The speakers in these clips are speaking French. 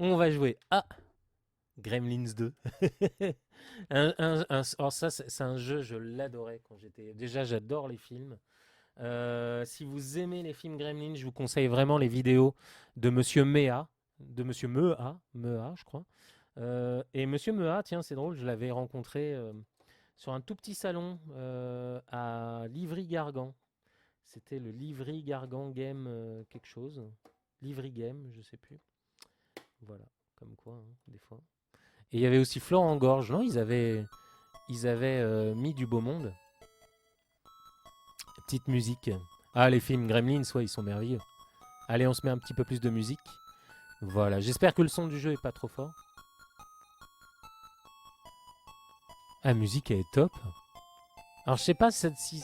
On va jouer à Gremlins 2. Alors ça, c'est un jeu, je l'adorais quand j'étais... Déjà, j'adore les films. Si vous aimez les films Gremlins, je vous conseille vraiment les vidéos de Monsieur Mea, de Monsieur Mea, je crois. Et Monsieur Mea, tiens, c'est drôle, je l'avais rencontré sur un tout petit salon à Livry-Gargan. C'était le Livry-Gargan Game quelque chose. Livry Game, je sais plus. Voilà, comme quoi, hein, des fois. Et il y avait aussi Florent Gorge, non? Ils avaient mis du beau monde. Petite musique. Ah, les films Gremlins, ouais, ils sont merveilleux. Allez, on se met un petit peu plus de musique. Voilà, j'espère que le son du jeu est pas trop fort. Ah, la musique, elle est top. Alors, je sais pas,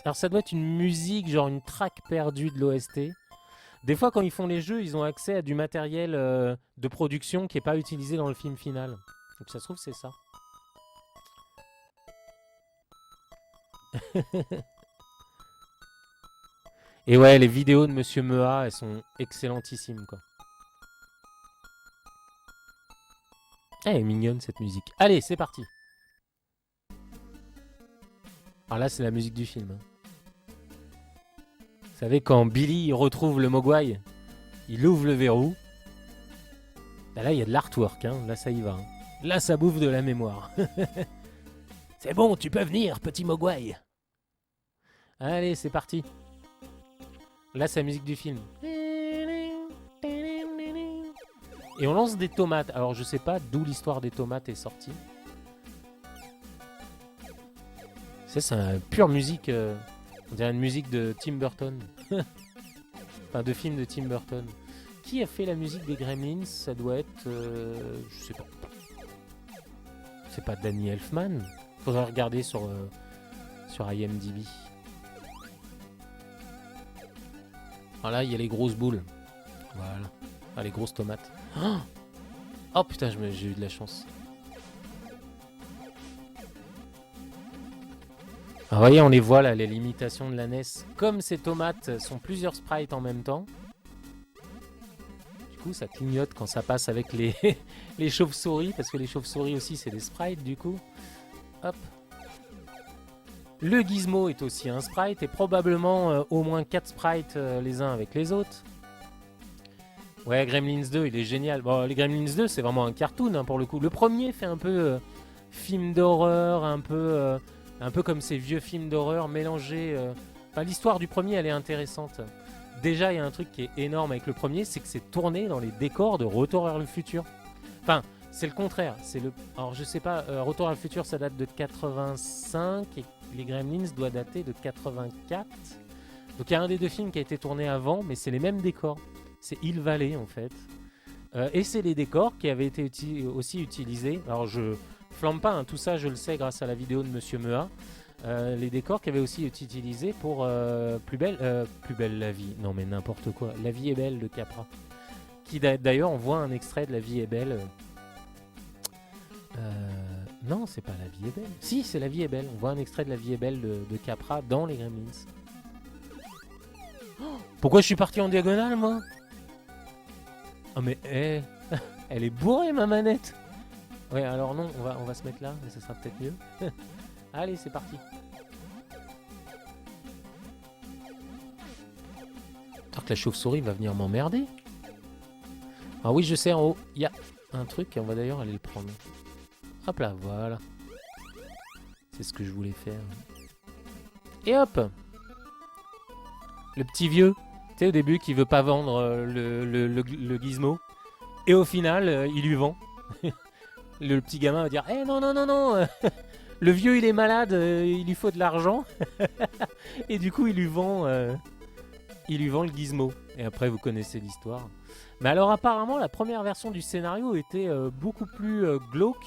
alors ça doit être une musique, genre une track perdue de l'OST. Des fois, quand ils font les jeux, ils ont accès à du matériel de production qui n'est pas utilisé dans le film final. Donc, ça se trouve, c'est ça. Et ouais, les vidéos de Monsieur Mea, elles sont excellentissimes, quoi. Elle est mignonne, cette musique. Allez, c'est parti. Alors là, c'est la musique du film, hein. Vous savez, quand Billy retrouve le Mogwai, il ouvre le verrou. Là, il y a de l'artwork, hein. Là, ça y va, hein. Là, ça bouffe de la mémoire. C'est bon, tu peux venir, petit Mogwai. Allez, c'est parti. Là, c'est la musique du film. Et on lance des tomates. Alors, je sais pas d'où l'histoire des tomates est sortie. Ça, c'est une pure musique. On dirait une musique de Tim Burton. Enfin, de film de Tim Burton. Qui a fait la musique des Gremlins? Ça doit être. Je sais pas. C'est pas Danny Elfman? Faudrait regarder sur IMDb. Alors là, il y a les grosses boules. Voilà. Ah, les grosses tomates. Oh putain, j'ai eu de la chance. Alors, voyez, on les voit là, les limitations de la NES. Comme ces tomates sont plusieurs sprites en même temps, du coup, ça clignote quand ça passe avec les, les chauves-souris, parce que les chauves-souris aussi, c'est des sprites, du coup. Hop. Le gizmo est aussi un sprite, et probablement au moins 4 sprites les uns avec les autres. Ouais, Gremlins 2, il est génial. Bon, les Gremlins 2, c'est vraiment un cartoon, hein, pour le coup. Le premier fait un peu film d'horreur, un peu comme ces vieux films d'horreur mélangés. Enfin, l'histoire du premier, elle est intéressante. Déjà, il y a un truc qui est énorme avec le premier, c'est que c'est tourné dans les décors de Retour vers le futur. Enfin, c'est le contraire. Alors, je sais pas, Retour vers le futur, ça date de 85 et les Gremlins doivent dater de 84. Donc, il y a un des deux films qui a été tourné avant, mais c'est les mêmes décors. C'est Hill Valley, en fait. Et c'est les décors qui avaient été aussi utilisés. Alors, je flambe pas, hein, tout ça, je le sais grâce à la vidéo de Monsieur Mea. Les décors qui avaient aussi été utilisés pour Plus belle la vie. Non, mais n'importe quoi. La vie est belle de Capra. Qui d'ailleurs, on voit un extrait de La vie est belle. Non, c'est pas La vie est belle. Si, c'est La vie est belle. On voit un extrait de La vie est belle de Capra dans les Gremlins. Pourquoi je suis parti en diagonale, moi? Oh, mais elle est bourrée, ma manette. Ouais, alors non, on va se mettre là, mais ça sera peut-être mieux. Allez, c'est parti. Alors que la chauve-souris va venir m'emmerder. Ah oui, je sais, en haut, il y a un truc, et on va d'ailleurs aller le prendre. Hop là, voilà. C'est ce que je voulais faire. Et hop. Le petit vieux, tu sais, au début, qui veut pas vendre le gizmo. Et au final, il lui vend. Le petit gamin va dire « Eh non, non, non, non le vieux, il est malade, il lui faut de l'argent. » Et du coup, il lui vend le gizmo. Et après, vous connaissez l'histoire. Mais alors, apparemment, la première version du scénario était beaucoup plus glauque.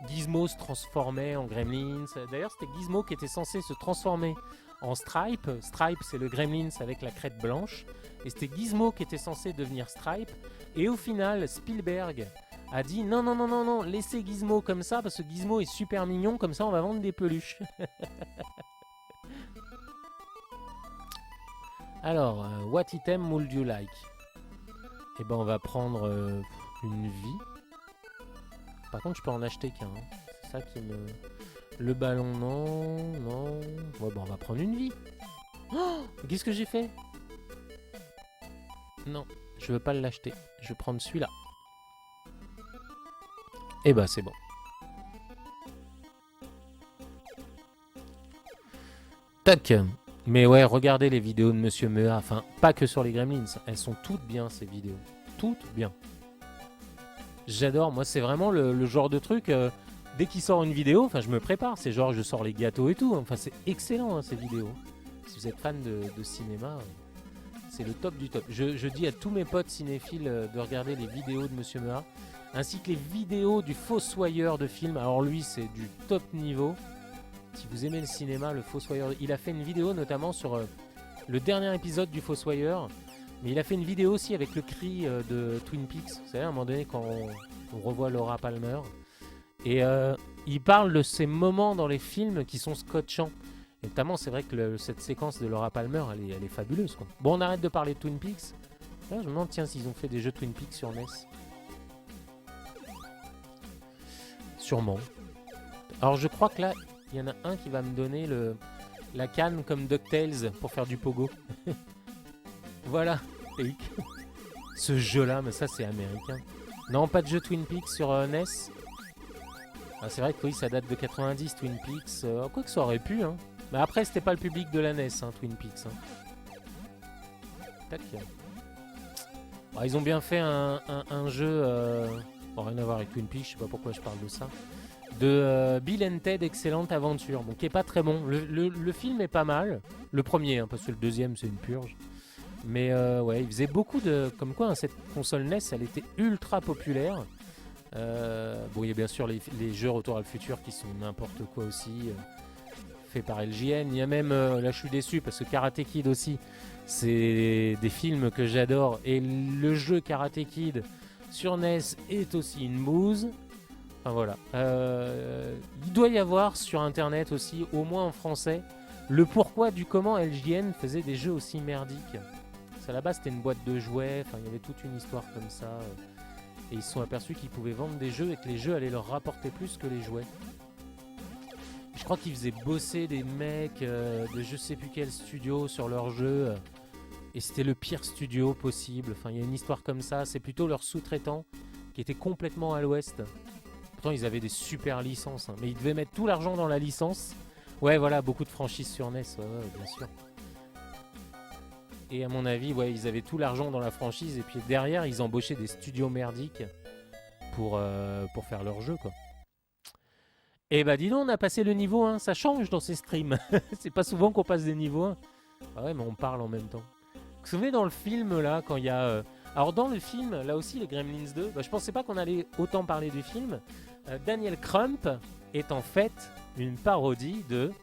Gizmo se transformait en Gremlins. D'ailleurs, c'était Gizmo qui était censé se transformer en Stripe. Stripe, c'est le Gremlins avec la crête blanche. Et c'était Gizmo qui était censé devenir Stripe. Et au final, Spielberg a dit non, non, non, non, non, laissez Gizmo comme ça parce que Gizmo est super mignon, comme ça on va vendre des peluches. Alors, what item would you like? Et ben on va prendre une vie. Par contre je peux en acheter qu'un. Hein. C'est ça qui me... Le ballon non, non. Ouais bon on va prendre une vie. Oh, qu'est-ce que j'ai fait? Non, je veux pas l'acheter. Je vais prendre celui-là. Et bah c'est bon. Tac. Mais ouais, regardez les vidéos de Monsieur Mea. Enfin, pas que sur les Gremlins. Elles sont toutes bien ces vidéos. Toutes bien. J'adore. Moi, c'est vraiment le genre de truc. Dès qu'il sort une vidéo, enfin, je me prépare. C'est genre, je sors les gâteaux et tout. Enfin, c'est excellent hein, ces vidéos. Si vous êtes fan de cinéma, c'est le top du top. Je dis à tous mes potes cinéphiles de regarder les vidéos de Monsieur Mea, ainsi que les vidéos du Fossoyeur de films. Alors lui, c'est du top niveau. Si vous aimez le cinéma, le Fossoyeur, il a fait une vidéo notamment sur le dernier épisode du Fossoyeur, mais il a fait une vidéo aussi avec le cri de Twin Peaks. Vous savez, à un moment donné, quand on revoit Laura Palmer, et il parle de ces moments dans les films qui sont scotchants. Et notamment, c'est vrai que cette séquence de Laura Palmer, elle est fabuleuse, quoi. Bon, on arrête de parler de Twin Peaks. Là, je me demande, tiens, s'ils ont fait des jeux Twin Peaks sur NES. Sûrement. Alors, je crois que là, il y en a un qui va me donner la canne comme DuckTales pour faire du pogo. Voilà. Ce jeu-là, mais ça, c'est américain. Non, pas de jeu Twin Peaks sur NES. Ah, c'est vrai que oui, ça date de 90, Twin Peaks. Quoi que ça aurait pu, hein. Mais après, c'était pas le public de la NES, hein, Twin Peaks. Hein. Tac. Alors, ils ont bien fait un jeu... Bon, rien à voir avec Twin Peaks, je sais pas pourquoi je parle de ça. De Bill and Ted Excellente Aventure, bon, qui est pas très bon. Le film est pas mal. Le premier, hein, parce que le deuxième, c'est une purge. Mais ouais, il faisait beaucoup de... Comme quoi, hein, cette console NES, elle était ultra populaire. Bon, il y a bien sûr les jeux Retour à le futur qui sont n'importe quoi aussi. Fait par LJN. Il y a même, là je suis déçu parce que Karate Kid aussi, c'est des films que j'adore. Et le jeu Karate Kid sur NES est aussi une bouse. Enfin voilà. Il doit y avoir sur internet aussi, au moins en français, le pourquoi du comment LJN faisait des jeux aussi merdiques. Parce qu'à la base c'était une boîte de jouets, enfin il y avait toute une histoire comme ça. Et ils se sont aperçus qu'ils pouvaient vendre des jeux et que les jeux allaient leur rapporter plus que les jouets. Je crois qu'ils faisaient bosser des mecs de je sais plus quel studio sur leurs jeux. Et c'était le pire studio possible. Enfin, il y a une histoire comme ça. C'est plutôt leur sous-traitant qui était complètement à l'ouest. Pourtant, ils avaient des super licences. Hein. Mais ils devaient mettre tout l'argent dans la licence. Ouais, voilà, beaucoup de franchises sur NES. Ouais, bien sûr. Et à mon avis, ouais, ils avaient tout l'argent dans la franchise. Et puis derrière, ils embauchaient des studios merdiques pour faire leur jeu, quoi. Et bah dis donc, on a passé le niveau 1, ça change dans ces streams. C'est pas souvent qu'on passe des niveaux 1. Ah ouais, mais on parle en même temps. Vous vous souvenez dans le film là, quand il y a... Alors dans le film, là aussi, les Gremlins 2, bah, je pensais pas qu'on allait autant parler du film. Daniel Crump est en fait une parodie de...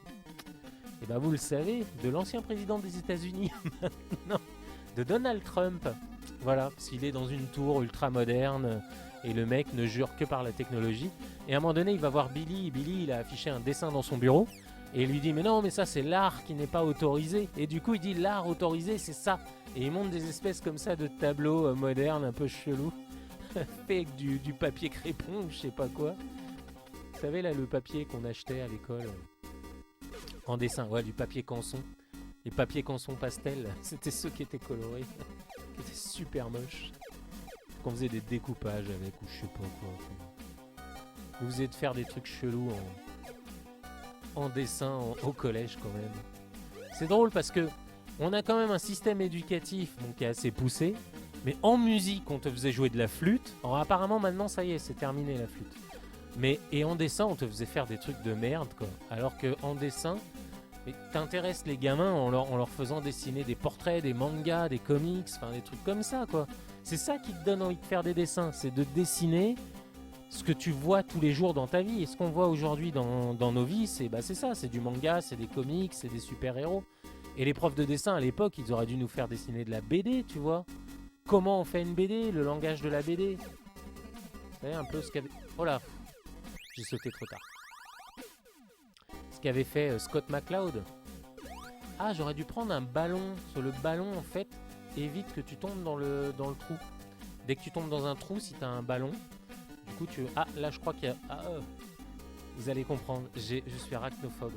Et bah vous le savez, de l'ancien président des États-Unis maintenant, de Donald Trump. Voilà, parce qu'il est dans une tour ultra moderne... Et le mec ne jure que par la technologie. Et à un moment donné, il va voir Billy. Billy, il a affiché un dessin dans son bureau. Et il lui dit, mais non, mais ça, c'est l'art qui n'est pas autorisé. Et du coup, il dit, l'art autorisé, c'est ça. Et il montre des espèces comme ça de tableaux modernes, un peu chelous. Fait avec du papier crépon ou je sais pas quoi. Vous savez, là, le papier qu'on achetait à l'école en dessin. Ouais, du papier canson. Les papiers canson pastel, c'était ceux qui étaient colorés. Qui étaient super moches. Qu'on faisait des découpages avec ou je sais pas quoi. Vous faisiez de faire des trucs chelous en dessin au collège quand même. C'est drôle parce que on a quand même un système éducatif donc, qui est assez poussé. Mais en musique, on te faisait jouer de la flûte. Alors apparemment maintenant ça y est, c'est terminé la flûte. Et en dessin, on te faisait faire des trucs de merde quoi. Alors que en dessin, t'intéresses les gamins en leur faisant dessiner des portraits, des mangas, des comics, enfin des trucs comme ça quoi. C'est ça qui te donne envie de faire des dessins, c'est de dessiner ce que tu vois tous les jours dans ta vie. Et ce qu'on voit aujourd'hui dans nos vies, c'est ça, c'est du manga, c'est des comics, c'est des super-héros. Et les profs de dessin à l'époque, ils auraient dû nous faire dessiner de la BD, tu vois. Comment on fait une BD, le langage de la BD. Vous savez un peu ce qu'avait... Oh là, j'ai sauté trop tard. Ce qu'avait fait Scott McCloud. Ah, j'aurais dû prendre un ballon. Sur le ballon, en fait, évite que tu tombes dans le trou. Dès que tu tombes dans un trou, si t'as un ballon, du coup tu... Ah, là je crois qu'il y a... Ah, vous allez comprendre, je suis arachnophobe.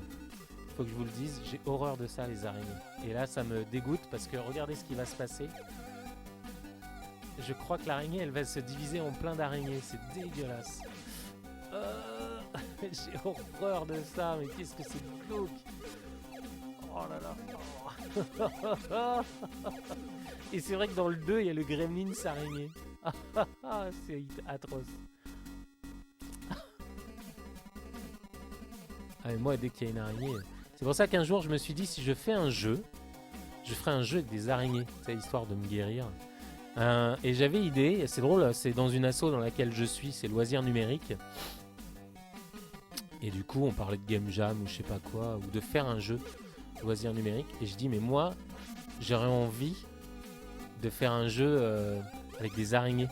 Faut que je vous le dise, j'ai horreur de ça, les araignées. Et là, ça me dégoûte parce que regardez ce qui va se passer. Je crois que l'araignée, elle va se diviser en plein d'araignées. C'est dégueulasse. J'ai horreur de ça, mais qu'est-ce que c'est glauque. Oh là là. Et c'est vrai que dans le 2, il y a le Gremlins araignée. C'est atroce. Ah mais moi, dès qu'il y a une araignée... C'est pour ça qu'un jour, je me suis dit, si je fais un jeu, je ferai un jeu avec des araignées. C'est histoire de me guérir. Et j'avais idée, c'est drôle, c'est dans une asso dans laquelle je suis, c'est Loisirs Numériques. Et du coup, on parlait de Game Jam ou je sais pas quoi, ou de faire un jeu Loisirs Numériques. Et je dis, mais moi, j'aurais envie de faire un jeu avec des araignées.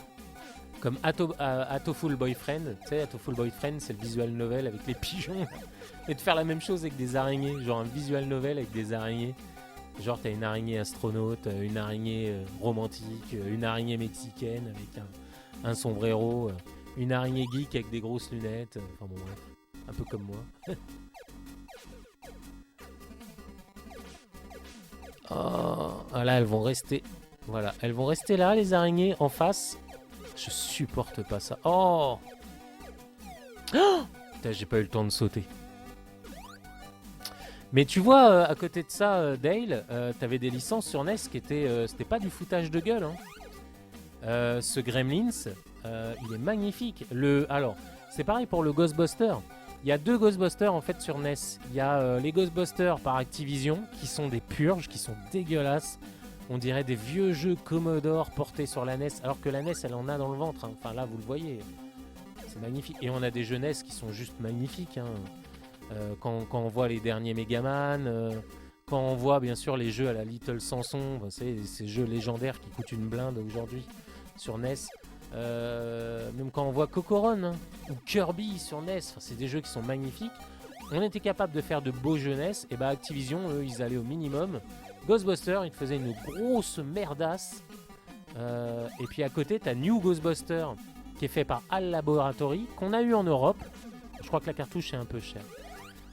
Comme Atoful Boyfriend. Tu sais, Atoful Boyfriend, c'est le visual novel avec les pigeons. Et de faire la même chose avec des araignées. Genre un visual novel avec des araignées. Genre, t'as une araignée astronaute, une araignée romantique, une araignée mexicaine avec un sombrero, une araignée geek avec des grosses lunettes. Enfin bon, bref. Un peu comme moi. Oh, là, elles vont rester. Voilà, elles vont rester là, les araignées, en face. Je supporte pas ça. Oh, putain, j'ai pas eu le temps de sauter. Mais tu vois, à côté de ça, Dale, t'avais des licences sur NES qui étaient... c'était pas du foutage de gueule. Hein. Ce Gremlins, il est magnifique. Alors, c'est pareil pour le Ghostbuster. Il y a 2 Ghostbusters en fait sur NES. Il y a les Ghostbusters par Activision, qui sont des purges, qui sont dégueulasses. On dirait des vieux jeux Commodore portés sur la NES, alors que la NES, elle en a dans le ventre. Hein. Enfin là, vous le voyez. C'est magnifique. Et on a des jeux NES qui sont juste magnifiques. Hein. Quand on voit les derniers Megaman, quand on voit bien sûr les jeux à la Little Samson, vous savez, ces jeux légendaires qui coûtent une blinde aujourd'hui sur NES. Même quand on voit Cocoron hein, ou Kirby sur NES, c'est des jeux qui sont magnifiques. On était capable de faire de beaux jeux NES, et bah Activision, eux, ils allaient au minimum. Ghostbusters, ils faisaient une grosse merdasse. Et puis à côté, t'as New Ghostbusters, qui est fait par HAL Laboratory, qu'on a eu en Europe. Je crois que la cartouche est un peu chère.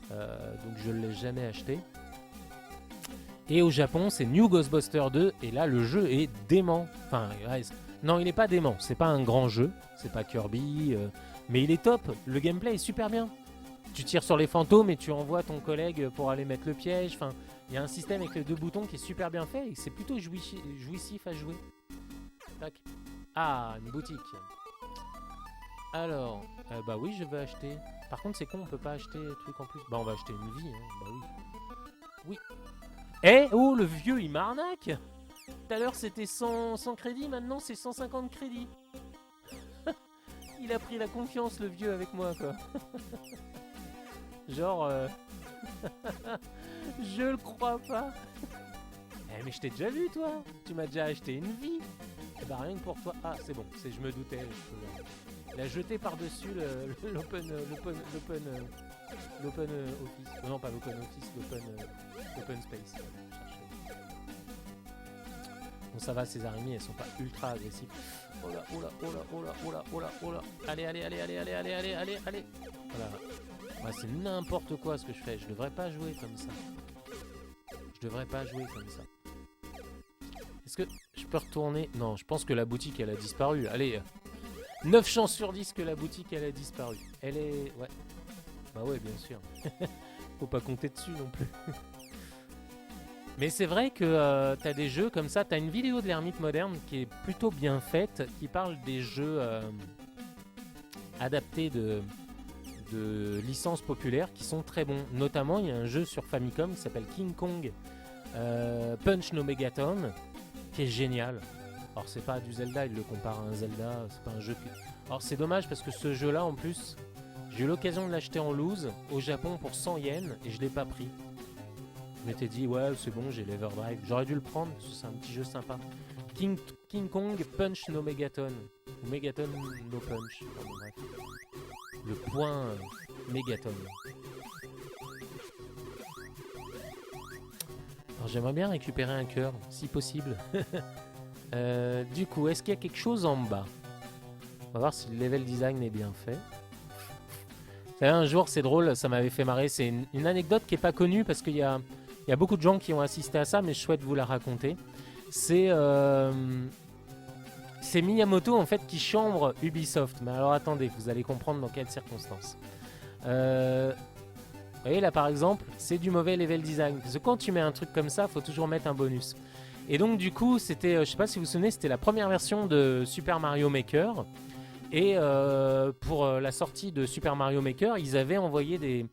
Donc je ne l'ai jamais acheté. Et au Japon, c'est New Ghostbusters 2. Et là, le jeu est dément. Enfin, non, il n'est pas dément. C'est pas un grand jeu. C'est pas Kirby. Mais il est top. Le gameplay est super bien. Tu tires sur les fantômes et tu envoies ton collègue pour aller mettre le piège. Enfin, il y a un système avec les 2 boutons qui est super bien fait. Et c'est plutôt jouissif à jouer. Tac. Ah, une boutique. Alors, bah oui, je veux acheter. Par contre, c'est con, on peut pas acheter truc en plus. Bah, on va acheter une vie, hein. Bah oui. Oui. Eh, oh, le vieux, il m'arnaque. Tout à l'heure, c'était 100 crédits, maintenant, c'est 150 crédits. Il a pris la confiance, le vieux, avec moi, quoi. Genre, je le crois pas. Eh, mais je t'ai déjà vu, toi. Tu m'as déjà acheté une vie. Eh bah, rien que pour toi. Ah, c'est bon, je me doutais. Il a jeté par-dessus l'open office. Non, pas l'open office, l'open space. Bon, ça va, ces araignées, elles sont pas ultra agressives. Oh là, oh là, oh là, oh là, oh là, oh là, oh là. Allez. Voilà. Ouais, c'est n'importe quoi ce que je fais. Je devrais pas jouer comme ça. Est-ce que je peux retourner? Non, je pense que la boutique, elle a disparu. Allez, 9 chances sur 10 que la boutique, elle a disparu. Elle est... Ouais. Bah ouais, bien sûr. Faut pas compter dessus non plus. Mais c'est vrai que t'as des jeux comme ça. T'as une vidéo de l'Ermite Moderne qui est plutôt bien faite, qui parle des jeux adaptés de licences populaires qui sont très bons. Notamment, il y a un jeu sur Famicom qui s'appelle King Kong Punch No Megaton, qui est génial. Alors c'est pas du Zelda, il le compare à un Zelda, c'est pas un jeu qui... Alors c'est dommage parce que ce jeu là en plus, j'ai eu l'occasion de l'acheter en loose au Japon pour 100 yens et je l'ai pas pris. Je m'étais dit ouais c'est bon, j'ai l'Everdrive, j'aurais dû le prendre, c'est un petit jeu sympa. King Kong Punch No Megaton, ou Megaton No Punch, enfin, bref. Le point Megaton. Alors j'aimerais bien récupérer un cœur, si possible. Du coup, est-ce qu'il y a quelque chose en bas? On va voir si le level design est bien fait. Vous savez, un jour, c'est drôle, ça m'avait fait marrer. C'est une anecdote qui n'est pas connue parce qu'il y a beaucoup de gens qui ont assisté à ça, mais je souhaite vous la raconter. C'est Miyamoto en fait qui chambre Ubisoft. Mais alors attendez, vous allez comprendre dans quelles circonstances. Vous voyez là par exemple, c'est du mauvais level design. Parce que quand tu mets un truc comme ça, il faut toujours mettre un bonus. Et donc du coup, c'était, je sais pas si vous vous souvenez, c'était la première version de Super Mario Maker. Et pour la sortie de Super Mario Maker, ils avaient envoyé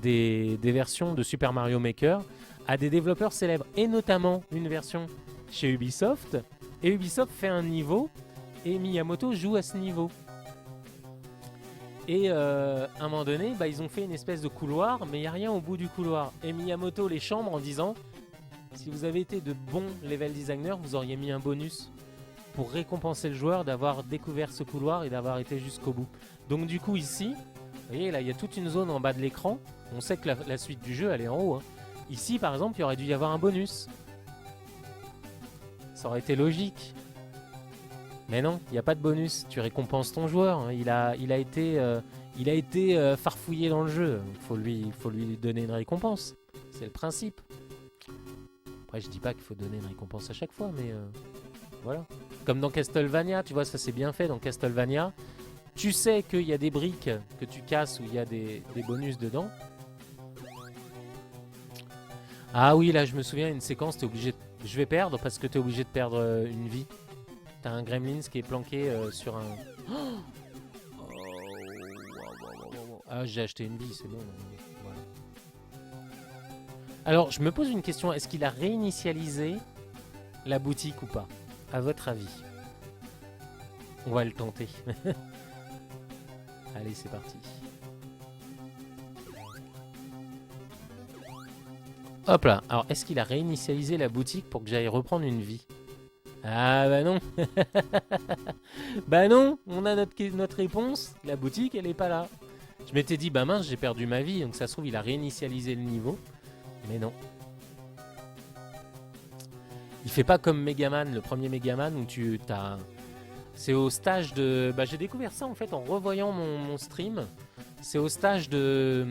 des versions de Super Mario Maker à des développeurs célèbres. Et notamment une version chez Ubisoft. Et Ubisoft fait un niveau et Miyamoto joue à ce niveau. Et à un moment donné, ils ont fait une espèce de couloir, mais il n'y a rien au bout du couloir. Et Miyamoto les chambre en disant, si vous avez été de bons level designers, vous auriez mis un bonus pour récompenser le joueur d'avoir découvert ce couloir et d'avoir été jusqu'au bout. Donc du coup ici, vous voyez là, il y a toute une zone en bas de l'écran. On sait que la suite du jeu, elle est en haut. Hein. Ici, par exemple, il aurait dû y avoir un bonus. Ça aurait été logique. Mais non, il n'y a pas de bonus. Tu récompenses ton joueur. Hein. Il a été farfouillé dans le jeu. Il faut lui donner une récompense. C'est le principe. Après, je dis pas qu'il faut donner une récompense à chaque fois, mais voilà. Comme dans Castlevania, tu vois, ça c'est bien fait dans Castlevania. Tu sais qu'il y a des briques que tu casses où il y a des bonus dedans. Ah oui, là je me souviens, une séquence, t'es obligé. Je vais perdre parce que t'es obligé de perdre une vie. T'as un Gremlins qui est planqué sur un. Ah, j'ai acheté une vie, c'est bon. Voilà. Alors, je me pose une question. Est-ce qu'il a réinitialisé la boutique ou pas? À votre avis? On va le tenter. Allez, c'est parti. Hop là. Alors, est-ce qu'il a réinitialisé la boutique pour que j'aille reprendre une vie? Ah bah non. Bah non, on a notre réponse. La boutique, elle est pas là. Je m'étais dit, bah mince, j'ai perdu ma vie. Donc ça se trouve, il a réinitialisé le niveau. Mais non. Il fait pas comme Megaman, le premier Megaman où tu t'as... C'est au stage de... Bah j'ai découvert ça en fait en revoyant mon stream. C'est au stage de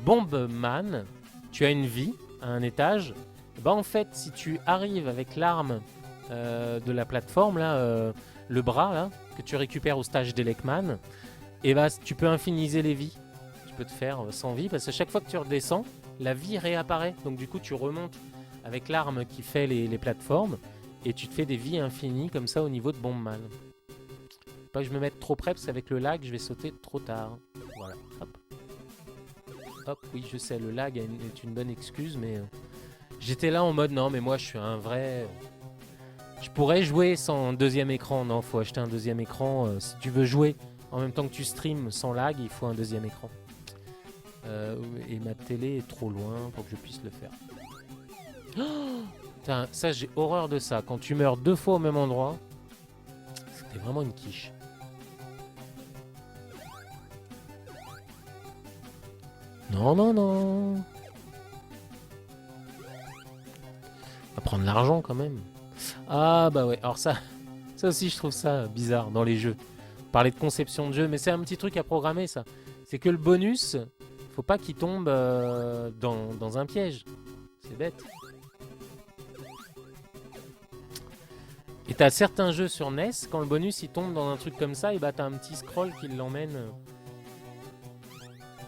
Bombman. Tu as une vie à un étage. Bah en fait, si tu arrives avec l'arme de la plateforme, là, le bras là, que tu récupères au stage d'Elecman, et bah tu peux infiniser les vies. Tu peux te faire 100 vies parce que chaque fois que tu redescends, la vie réapparaît. Donc du coup, tu remontes avec l'arme qui fait les plateformes et tu te fais des vies infinies comme ça au niveau de Bombman. Pas que je me mette trop près parce qu'avec le lag, je vais sauter trop tard. Voilà, hop. Hop, oui, je sais, le lag est une bonne excuse, mais j'étais là en mode non, mais moi je suis un vrai. Je pourrais jouer sans deuxième écran. Non, faut acheter un deuxième écran. Si tu veux jouer en même temps que tu streams sans lag, il faut un deuxième écran. Et ma télé est trop loin pour que je puisse le faire. Oh putain, ça j'ai horreur de ça. Quand tu meurs 2 fois au même endroit, c'était vraiment une quiche. Non, non, non. On va prendre l'argent quand même. Ah bah ouais, alors ça aussi je trouve ça bizarre dans les jeux. Parler de conception de jeu, mais c'est un petit truc à programmer ça. C'est que le bonus, faut pas qu'il tombe dans un piège. C'est bête. Et t'as certains jeux sur NES, quand le bonus il tombe dans un truc comme ça, et bah t'as un petit scroll qui l'emmène.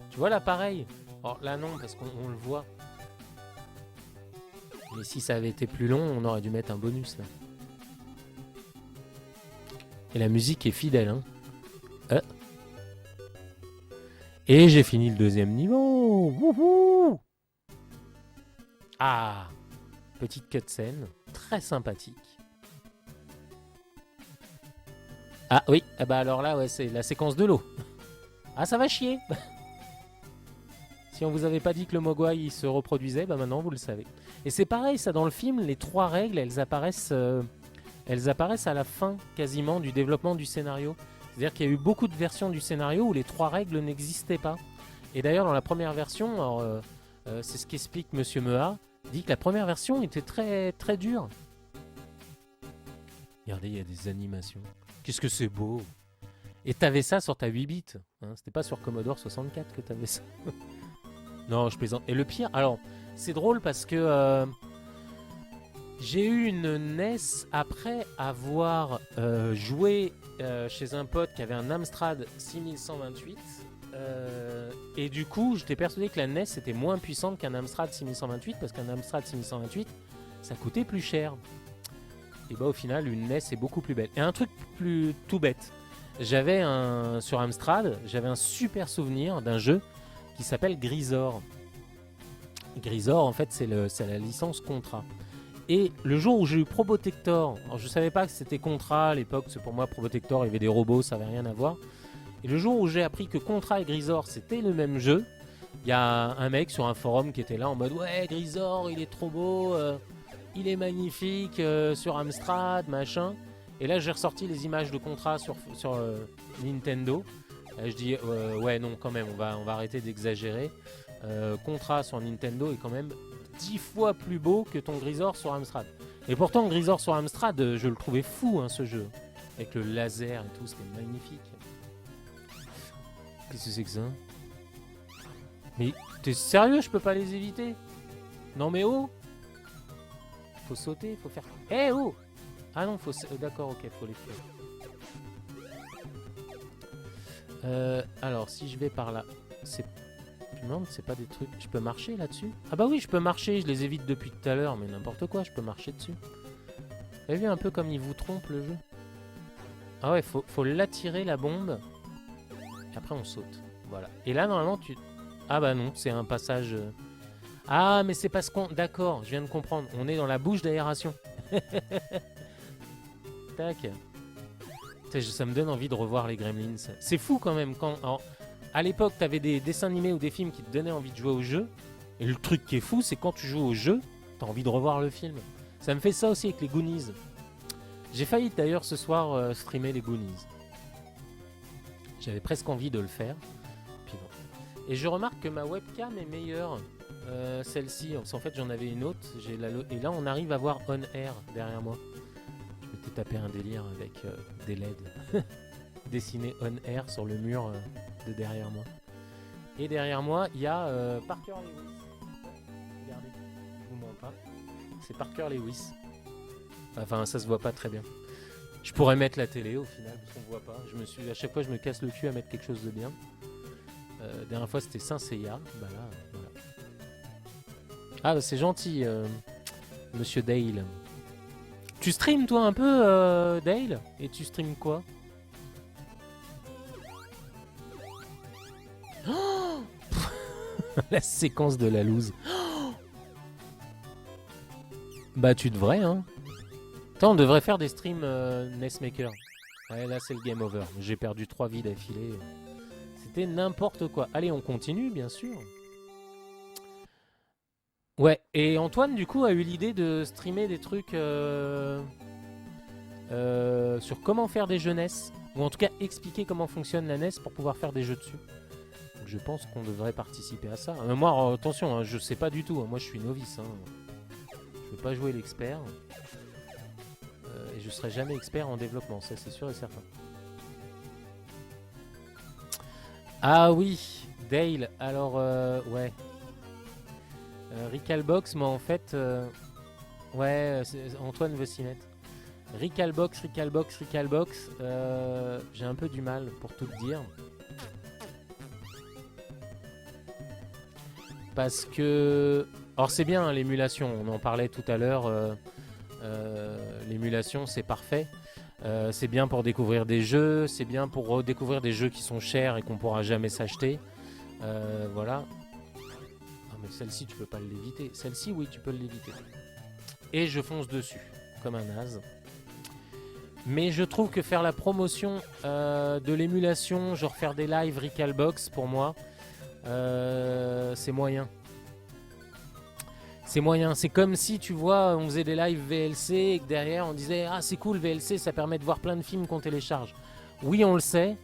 Tu vois là pareil. Alors là non, parce qu'on le voit. Mais si ça avait été plus long, on aurait dû mettre un bonus là. Et la musique est fidèle, hein. Et j'ai fini le deuxième niveau. Wouhou! Ah, petite cutscene, très sympathique. Ah oui, ah bah alors là, ouais, c'est la séquence de l'eau. Ah, ça va chier. Si on vous avait pas dit que le Mogwai il se reproduisait, bah maintenant vous le savez. Et c'est pareil, ça dans le film, les 3 règles, elles apparaissent à la fin quasiment du développement du scénario. C'est-à-dire qu'il y a eu beaucoup de versions du scénario où les 3 règles n'existaient pas. Et d'ailleurs dans la première version, c'est ce qu'explique Monsieur Mea, dit que la première version était très très dure. Regardez, il y a des animations. Qu'est-ce que c'est beau. Et t'avais ça sur ta 8 bits. Hein, c'était pas sur Commodore 64 que t'avais ça. Non, je plaisante. Et le pire, alors, c'est drôle parce que j'ai eu une NES après avoir joué chez un pote qui avait un Amstrad 6128. Et du coup, j'étais persuadé que la NES était moins puissante qu'un Amstrad 6128 parce qu'un Amstrad 6128, ça coûtait plus cher. Et bah au final, une NES est beaucoup plus belle. Et un truc plus tout bête. Sur Amstrad, j'avais un super souvenir d'un jeu qui s'appelle Grisor. Grisor, en fait, c'est la licence Contra. Et le jour où j'ai eu Probotector, alors je savais pas que c'était Contra à l'époque, c'est pour moi Probotector, il y avait des robots, ça avait rien à voir. Et le jour où j'ai appris que Contra et Grisor c'était le même jeu, il y a un mec sur un forum qui était là en mode ouais, Grisor il est trop beau, il est magnifique sur Amstrad, machin. Et là j'ai ressorti les images de Contra sur Nintendo. Là, je dis ouais non quand même, on va arrêter d'exagérer. Contra sur Nintendo est quand même 10 fois plus beau que ton Grisor sur Amstrad. Et pourtant Grisor sur Amstrad, je le trouvais fou hein, ce jeu. Avec le laser et tout, c'était magnifique. Qu'est-ce que c'est que ça? Mais t'es sérieux, je peux pas les éviter? Non mais oh! Faut sauter, faut faire... Eh oh! Ah non, faut... D'accord, ok, faut les faire. Alors, si je vais par là... C'est... Je me demande, c'est pas des trucs... Je peux marcher là-dessus? Ah bah oui, je peux marcher, je les évite depuis tout à l'heure, mais n'importe quoi, je peux marcher dessus. Vous avez vu un peu comme il vous trompe le jeu? Ah ouais, faut l'attirer la bombe. Et après on saute. Voilà. Et là, normalement, tu... Ah bah non, c'est un passage... Ah, mais c'est parce qu'on... D'accord, je viens de comprendre. On est dans la bouche d'aération. Tac. Ça me donne envie de revoir les Gremlins. C'est fou quand même. Alors, à l'époque, t'avais des dessins animés ou des films qui te donnaient envie de jouer au jeu. Et le truc qui est fou, c'est quand tu joues au jeu, t'as envie de revoir le film. Ça me fait ça aussi avec les Goonies. J'ai failli d'ailleurs ce soir streamer les Goonies. J'avais presque envie de le faire. Puis bon. Et je remarque que ma webcam est meilleure. Celle-ci, en fait j'en avais une autre. Et là on arrive à voir On Air derrière moi. Je m'étais tapé un délire avec des LED. Dessiné On Air sur le mur de derrière moi. Et derrière moi il y a Parker Lewis. Regardez, je vous montre pas. C'est Parker Lewis. Enfin ça se voit pas très bien. Je pourrais mettre la télé au final parce qu'on voit pas. À chaque fois je me casse le cul à mettre quelque chose de bien. Dernière fois c'était Saint Seiya. Bah là, voilà. Ah bah c'est gentil, Monsieur Dale. Tu streams toi un peu, Dale? Et tu streams quoi? Oh la séquence de la loose. Oh bah tu devrais, hein. Attends, on devrait faire des streams Nessmaker. Ouais, là c'est le game over. J'ai perdu 3 vies d'affilée. C'était n'importe quoi. Allez, on continue, bien sûr. Ouais, et Antoine, du coup, a eu l'idée de streamer des trucs sur comment faire des jeux NES. Ou en tout cas, expliquer comment fonctionne la NES pour pouvoir faire des jeux dessus. Donc, je pense qu'on devrait participer à ça. Moi, attention, hein, je sais pas du tout. Hein, moi, je suis novice. Hein. Je veux pas jouer l'expert. Et je serai jamais expert en développement, ça c'est sûr et certain. Ah oui, Dale, alors ouais. Recalbox, moi en fait... ouais, Antoine veut s'y mettre. Recalbox, j'ai un peu du mal pour tout te dire. Parce que... Alors c'est bien hein, l'émulation, on en parlait tout à l'heure. L'émulation c'est parfait. C'est bien pour découvrir des jeux, c'est bien pour redécouvrir des jeux qui sont chers et qu'on pourra jamais s'acheter. Voilà. Ah mais celle-ci tu peux pas l'éviter. Celle-ci oui tu peux l'éviter. Et je fonce dessus comme un naze. Mais je trouve que faire la promotion de l'émulation, genre faire des lives Recalbox pour moi, c'est moyen. C'est moyen, c'est comme si tu vois on faisait des lives VLC et que derrière on disait ah c'est cool VLC ça permet de voir plein de films qu'on télécharge. Oui on le sait,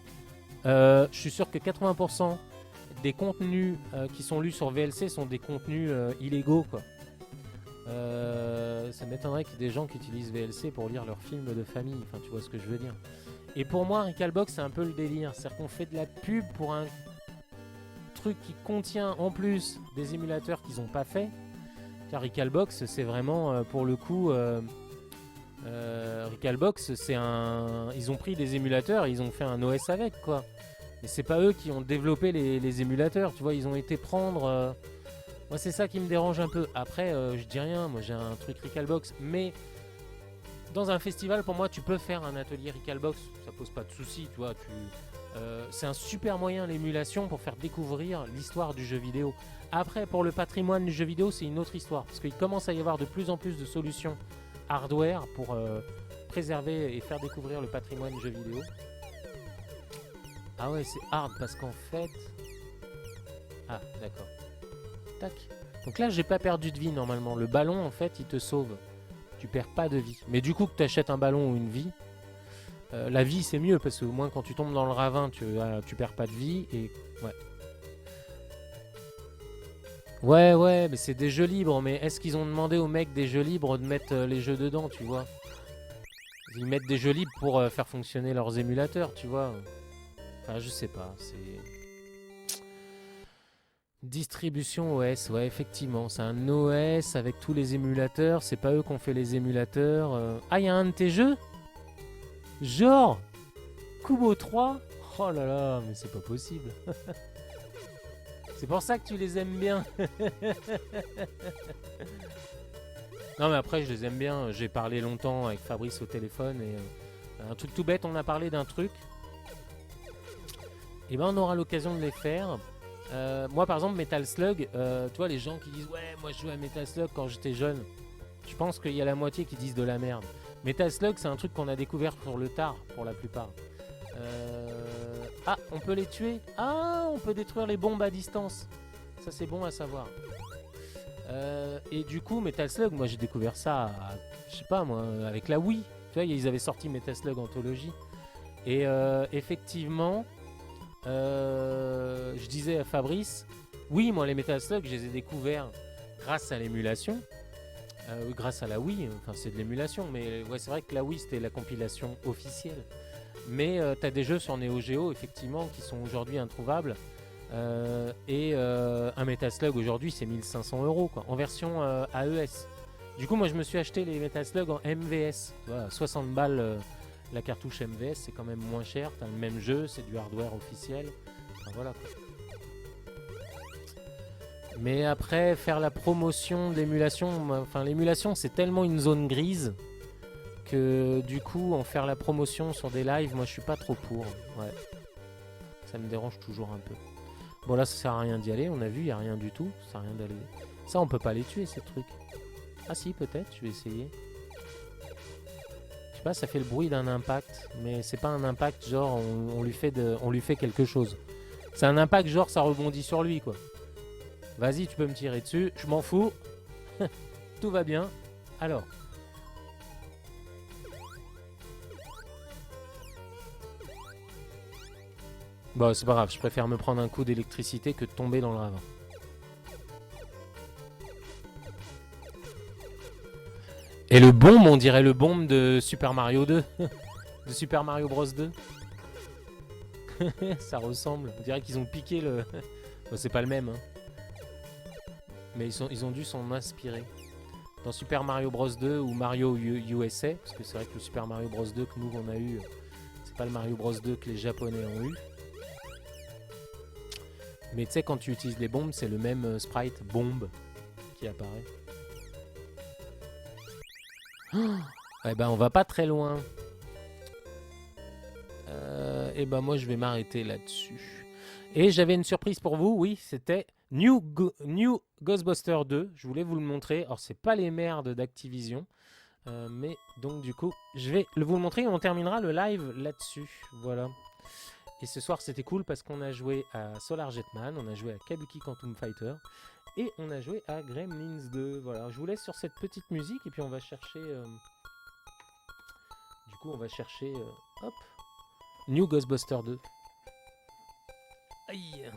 je suis sûr que 80% des contenus qui sont lus sur VLC sont des contenus illégaux quoi. Ça m'étonnerait qu'il y ait des gens qui utilisent VLC pour lire leurs films de famille. Enfin, tu vois ce que je veux dire. Et pour moi, Recalbox, c'est un peu le délire. C'est-à-dire qu'on fait de la pub pour un truc qui contient en plus des émulateurs qu'ils n'ont pas fait. Car Recalbox, c'est vraiment, pour le coup... Recalbox, c'est un... Ils ont pris des émulateurs et ils ont fait un OS avec, quoi. Mais c'est pas eux qui ont développé les émulateurs, tu vois. Ils ont été prendre... Moi, c'est ça qui me dérange un peu. Après, je dis rien. Moi, j'ai un truc Recalbox. Mais dans un festival, pour moi, tu peux faire un atelier Recalbox. Ça pose pas de soucis, tu vois. C'est un super moyen, l'émulation, pour faire découvrir l'histoire du jeu vidéo. Après, pour le patrimoine du jeu vidéo, c'est une autre histoire. Parce qu'il commence à y avoir de plus en plus de solutions hardware pour préserver et faire découvrir le patrimoine du jeu vidéo. Ah ouais, c'est hard parce qu'en fait... Ah, d'accord. Tac. Donc là, j'ai pas perdu de vie normalement. Le ballon, en fait, il te sauve. Tu perds pas de vie. Mais du coup, que tu achètes un ballon ou une vie, la vie, c'est mieux parce que au moins, quand tu tombes dans le ravin, tu perds pas de vie. Et ouais. Ouais, mais c'est des jeux libres. Mais est-ce qu'ils ont demandé aux mecs des jeux libres de mettre les jeux dedans, tu vois? Ils mettent des jeux libres pour faire fonctionner leurs émulateurs, tu vois? Enfin, je sais pas. C'est... Distribution OS, ouais, effectivement. C'est un OS avec tous les émulateurs. C'est pas eux qui ont fait les émulateurs. Ah, il y a un de tes jeux? Genre Kubo 3? Oh là là, mais c'est pas possible. C'est pour ça que tu les aimes bien. Non, mais après, je les aime bien. J'ai parlé longtemps avec Fabrice au téléphone. Et un truc tout bête, on a parlé d'un truc. Et ben, on aura l'occasion de les faire. Moi par exemple Metal Slug, tu vois les gens qui disent ouais moi je jouais à Metal Slug quand j'étais jeune, je pense qu'il y a la moitié qui disent de la merde. Metal Slug c'est un truc qu'on a découvert sur le tard pour la plupart. Ah on peut les tuer. Ah on peut détruire les bombes à distance. Ça c'est bon à savoir. Et du coup Metal Slug moi j'ai découvert ça je sais pas moi avec la Wii. Tu vois ils avaient sorti Metal Slug Anthology. Et effectivement je disais à Fabrice, oui, moi les Metal Slug, je les ai découverts grâce à l'émulation, grâce à la Wii. Enfin, c'est de l'émulation, mais ouais, c'est vrai que la Wii c'était la compilation officielle. Mais t'as des jeux sur Neo Geo, effectivement, qui sont aujourd'hui introuvables. Un Metal Slug aujourd'hui, c'est 1500 € quoi, en version AES. Du coup, moi je me suis acheté les Metal Slug en MVS, tu vois, 60 balles. La cartouche MVS c'est quand même moins cher, t'as le même jeu, c'est du hardware officiel. Enfin, voilà quoi. Mais après, faire la promotion d'émulation, enfin l'émulation c'est tellement une zone grise que du coup en faire la promotion sur des lives, moi je suis pas trop pour. Ouais. Ça me dérange toujours un peu. Bon là ça sert à rien d'y aller, on a vu, il n'y a rien du tout, ça sert à rien d'aller. Ça on peut pas les tuer ces trucs. Ah si peut-être, je vais essayer. Je sais pas, ça fait le bruit d'un impact, mais c'est pas un impact genre on lui fait quelque chose. C'est un impact genre ça rebondit sur lui quoi. Vas-y, tu peux me tirer dessus, je m'en fous. Tout va bien. Alors. Bon, c'est pas grave, je préfère me prendre un coup d'électricité que de tomber dans le ravin. Et le bombe, on dirait le bombe de Super Mario 2. De Super Mario Bros 2. Ça ressemble. On dirait qu'ils ont piqué le... Bon, c'est pas le même. Hein. Mais ils ont dû s'en inspirer. Dans Super Mario Bros 2 ou Mario USA, parce que c'est vrai que le Super Mario Bros 2 que nous on a eu, c'est pas le Mario Bros 2 que les Japonais ont eu. Mais tu sais, quand tu utilises les bombes, c'est le même sprite bombe qui apparaît. Eh ben on va pas très loin. Et ben moi je vais m'arrêter là-dessus. Et j'avais une surprise pour vous, oui, c'était New Ghostbusters 2. Je voulais vous le montrer. Alors c'est pas les merdes d'Activision, mais donc du coup je vais vous le montrer et on terminera le live là-dessus. Voilà. Et ce soir c'était cool parce qu'on a joué à Solar Jetman, on a joué à Kabuki Quantum Fighter et on a joué à Gremlins 2. Voilà, je vous laisse sur cette petite musique et puis on va chercher... Du coup on va chercher... hop, New Ghostbusters 2. Aïe.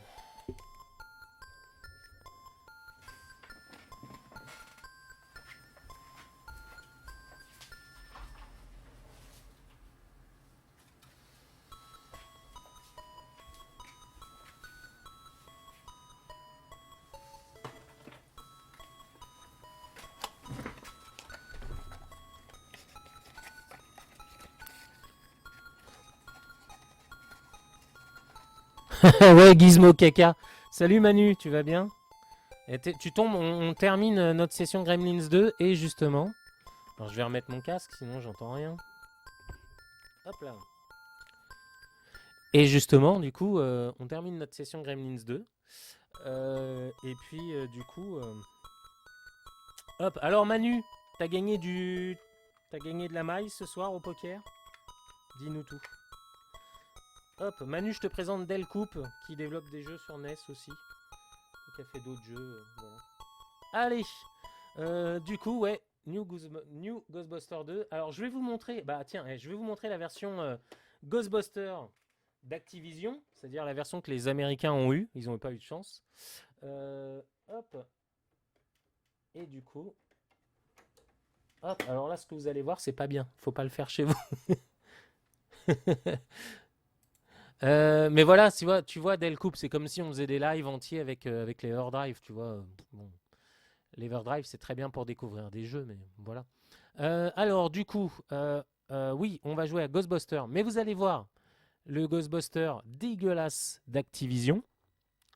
Ouais, Gizmo Caca. Salut Manu, tu vas bien? Tu tombes, on termine notre session Gremlins 2 et justement... Alors je vais remettre mon casque, sinon j'entends rien. Hop là. Et justement, du coup, on termine notre session Gremlins 2. Et puis, du coup... Hop, alors Manu, t'as gagné du... T'as gagné de la maille ce soir au poker? Dis-nous tout. Hop, Manu, je te présente Delcoupe, qui développe des jeux sur NES aussi. Et qui a fait d'autres jeux, voilà. Allez, du coup, ouais, New Ghostbuster 2. Alors, je vais vous montrer, bah tiens, je vais vous montrer la version Ghostbuster d'Activision, c'est-à-dire la version que les Américains ont eue. Ils n'ont pas eu de chance. Hop. Et du coup, hop. Alors là, ce que vous allez voir, c'est pas bien. Faut pas le faire chez vous. Mais voilà, tu vois Delcoupe, c'est comme si on faisait des lives entiers avec les Everdrive, tu vois. Bon, l'Everdrive, c'est très bien pour découvrir des jeux, mais voilà. Alors, du coup, oui, on va jouer à Ghostbuster, mais vous allez voir le Ghostbuster dégueulasse d'Activision.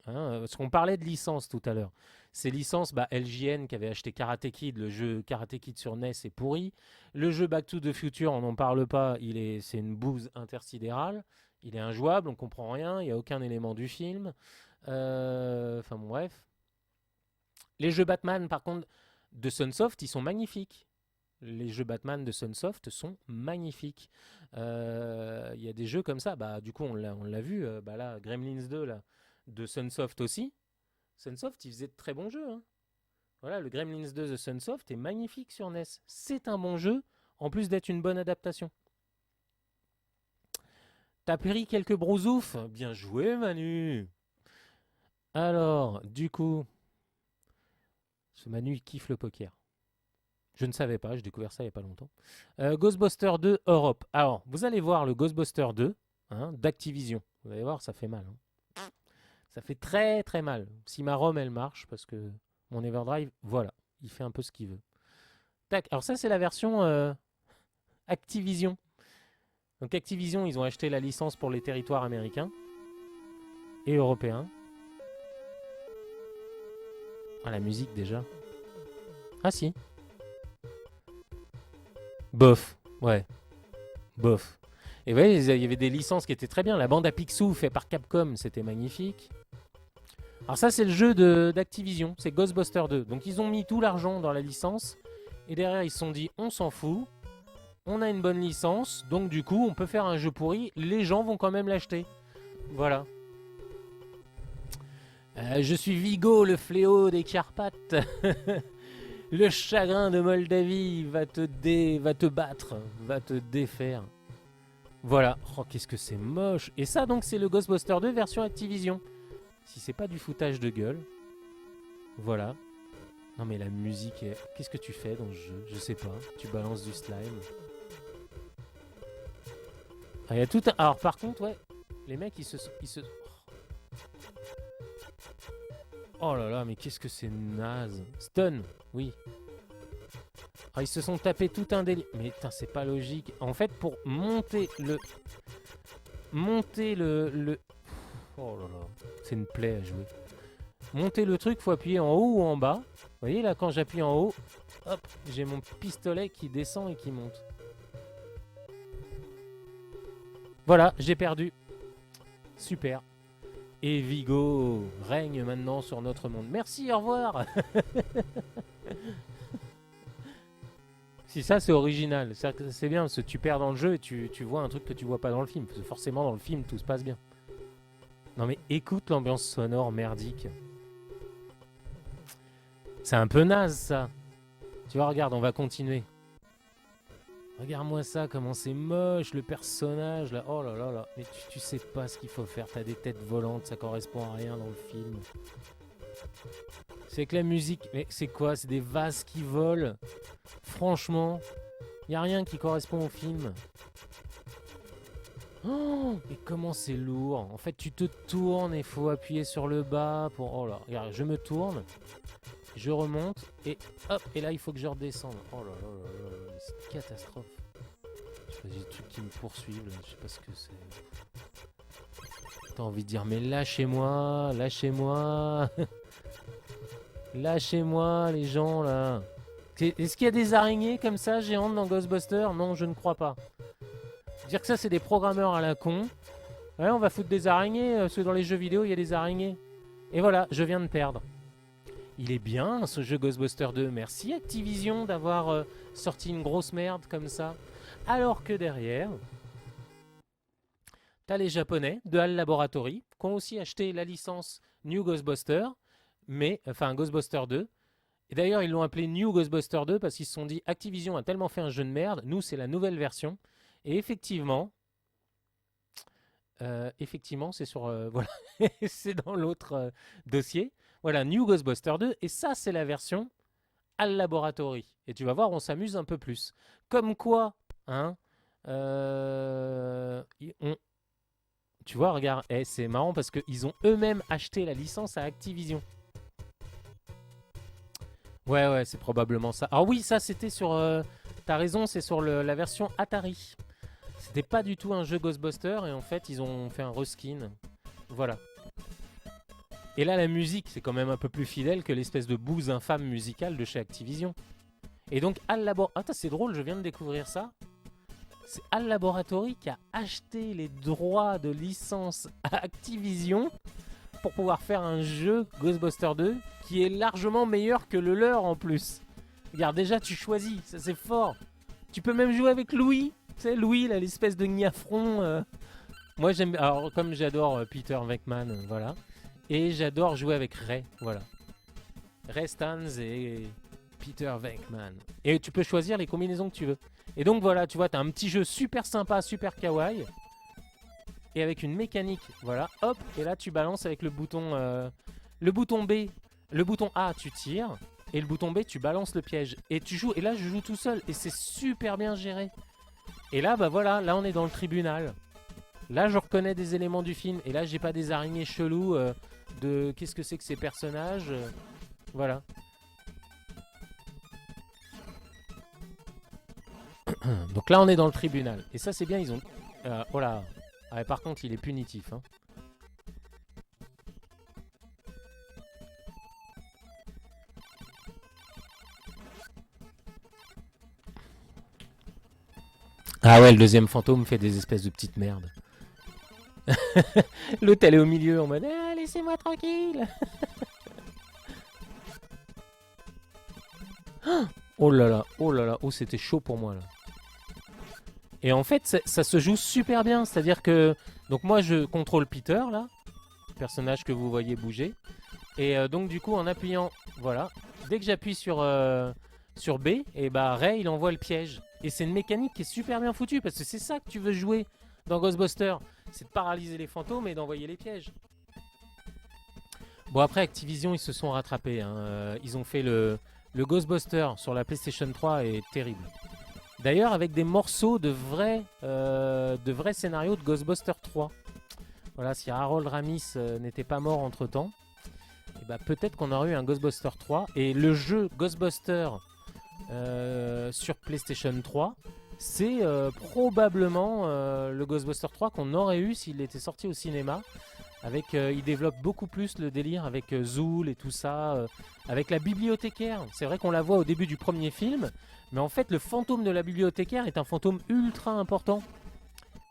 Parce qu'on parlait de licence tout à l'heure. Ces licences, bah, LJN qui avait acheté Karate Kid, le jeu Karate Kid sur NES est pourri. Le jeu Back to the Future, on n'en parle pas, c'est une bouse intersidérale. Il est injouable, on comprend rien, il n'y a aucun élément du film. Enfin bon, bref. Les jeux Batman, par contre, de Sunsoft, ils sont magnifiques. Les jeux Batman de Sunsoft sont magnifiques. Il y a des jeux comme ça. Bah, du coup, on l'a vu. Bah là, Gremlins 2 là, de Sunsoft aussi. Sunsoft, ils faisaient de très bons jeux. Hein. Voilà, le Gremlins 2 de Sunsoft est magnifique sur NES. C'est un bon jeu, en plus d'être une bonne adaptation. T'as pris quelques brousoufs? Bien joué, Manu. Alors, du coup, ce Manu, il kiffe le poker. Je ne savais pas, j'ai découvert ça il n'y a pas longtemps. Ghostbuster 2 Europe. Alors, vous allez voir le Ghostbuster 2 d'Activision. Vous allez voir, ça fait mal. Hein. Ça fait très très mal. Si ma ROM elle marche, parce que mon Everdrive, voilà, il fait un peu ce qu'il veut. Tac, alors ça c'est la version Activision. Donc Activision, ils ont acheté la licence pour les territoires américains et européens. Ah, la musique déjà. Ah si. Bof, ouais, bof. Et vous voyez, il y avait des licences qui étaient très bien. La bande à Picsou faite par Capcom, c'était magnifique. Alors ça, c'est le jeu d'Activision, c'est Ghostbuster 2. Donc ils ont mis tout l'argent dans la licence. Et derrière, ils se sont dit, on s'en fout. On a une bonne licence. Donc du coup, on peut faire un jeu pourri. Les gens vont quand même l'acheter. Voilà. Je suis Vigo, le fléau des Carpates. Le chagrin de Moldavie va te battre, va te défaire. Voilà. Oh, qu'est-ce que c'est moche. Et ça, donc, c'est le Ghostbuster 2 version Activision. Si c'est pas du foutage de gueule. Voilà. Non, mais la musique est... Qu'est-ce que tu fais dans le jeu? Je sais pas. Tu balances du slime. Ah, y a tout un... Alors, par contre, ouais. Les mecs, ils se... Oh là là, mais qu'est-ce que c'est naze. Stun, oui. Ah, ils se sont tapés tout un délire. Mais putain, c'est pas logique. En fait, pour monter le... Oh là là, c'est une plaie à jouer. Monter le truc, faut appuyer en haut ou en bas. Vous voyez, là, quand j'appuie en haut, hop, j'ai mon pistolet qui descend et qui monte. Voilà, j'ai perdu. Super. Et Vigo règne maintenant sur notre monde. Merci, au revoir. Si ça, c'est original. C'est bien, parce que tu perds dans le jeu et tu vois un truc que tu vois pas dans le film. Parce que forcément, dans le film, tout se passe bien. Non mais écoute l'ambiance sonore merdique. C'est un peu naze, ça. Tu vois, regarde, on va continuer. Regarde-moi ça, comment c'est moche, le personnage, là. Oh là là là. Mais tu sais pas ce qu'il faut faire. T'as des têtes volantes, ça correspond à rien dans le film. C'est que la musique... Mais c'est quoi? C'est des vases qui volent. Franchement, y a rien qui correspond au film. Oh, mais comment c'est lourd. En fait, tu te tournes et il faut appuyer sur le bas pour... Oh là, regarde, je me tourne, je remonte et hop, et là, il faut que je redescende. Oh là là là là, c'est une catastrophe. Je sais pas, j'ai des trucs qui me poursuivent, là. Je sais pas ce que c'est. T'as envie de dire, mais lâchez-moi, lâchez-moi. Lâchez-moi, les gens, là. Est-ce qu'il y a des araignées comme ça, géantes, dans Ghostbusters? Non, je ne crois pas. Dire que ça, c'est des programmeurs à la con. Ouais, on va foutre des araignées, parce que dans les jeux vidéo, il y a des araignées. Et voilà, je viens de perdre. Il est bien, ce jeu Ghostbusters 2. Merci Activision d'avoir sorti une grosse merde comme ça. Alors que derrière, t'as les Japonais de HAL Laboratory qui ont aussi acheté la licence New Ghostbusters, enfin Ghostbusters 2. Et d'ailleurs, ils l'ont appelé New Ghostbusters 2 parce qu'ils se sont dit Activision a tellement fait un jeu de merde, nous c'est la nouvelle version. Et effectivement, c'est sur voilà, c'est dans l'autre dossier. Voilà, New Ghostbusters 2 et ça c'est la version HAL Laboratory. Et tu vas voir, on s'amuse un peu plus. Comme quoi, hein, tu vois, regarde, c'est marrant parce qu'ils ont eux-mêmes acheté la licence à Activision. Ouais, c'est probablement ça. Ah oui, ça c'était sur... T'as raison, c'est sur la version Atari. C'était pas du tout un jeu Ghostbusters et en fait ils ont fait un reskin. Voilà. Et là la musique c'est quand même un peu plus fidèle que l'espèce de bouse infâme musicale de chez Activision. Et donc HAL Laboratory... Attends, c'est drôle, je viens de découvrir ça. C'est HAL Laboratory qui a acheté les droits de licence à Activision pour pouvoir faire un jeu Ghostbusters 2 qui est largement meilleur que le leur en plus. Regarde, déjà tu choisis, ça c'est fort. Tu peux même jouer avec Louis. Tu sais, Louis, là, l'espèce de gnafron. Moi j'aime... Alors comme j'adore Peter Venkman, voilà. Et j'adore jouer avec Ray, voilà. Ray Stans et Peter Venkman. Et tu peux choisir les combinaisons que tu veux. Et donc voilà, tu vois, t'as un petit jeu super sympa, super kawaii. Et avec une mécanique, voilà, hop, et là tu balances avec le bouton B, le bouton A tu tires, et le bouton B tu balances le piège. Et tu joues, et là je joue tout seul, et c'est super bien géré. Et là, bah voilà, là on est dans le tribunal. Là je reconnais des éléments du film, et là j'ai pas des araignées chelous de qu'est-ce que c'est que ces personnages, voilà. Donc là on est dans le tribunal, et ça c'est bien, ils ont... oh là. Ah, par contre, il est punitif. Hein. Ah ouais, le deuxième fantôme fait des espèces de petites merdes. L'autre, elle est au milieu en mode ah, laissez-moi tranquille. Oh là là, oh c'était chaud pour moi là. Et en fait, ça se joue super bien. C'est-à-dire que... Donc moi, je contrôle Peter, là. Personnage que vous voyez bouger. Et donc, du coup, en appuyant... Voilà. Dès que j'appuie sur B, et bah Ray, il envoie le piège. Et c'est une mécanique qui est super bien foutue. Parce que c'est ça que tu veux jouer dans Ghostbusters. C'est de paralyser les fantômes et d'envoyer les pièges. Bon, après, Activision, ils se sont rattrapés. Hein. Ils ont fait le Ghostbuster sur la PlayStation 3 est terrible. D'ailleurs, avec des morceaux de vrais scénarios de Ghostbusters 3. Voilà, si Harold Ramis n'était pas mort entre-temps, et bah, peut-être qu'on aurait eu un Ghostbusters 3. Et le jeu Ghostbusters sur PlayStation 3, c'est probablement le Ghostbusters 3 qu'on aurait eu s'il était sorti au cinéma. Avec, il développe beaucoup plus le délire avec Zool et tout ça, avec la bibliothécaire. C'est vrai qu'on la voit au début du premier film, mais en fait le fantôme de la bibliothécaire est un fantôme ultra important.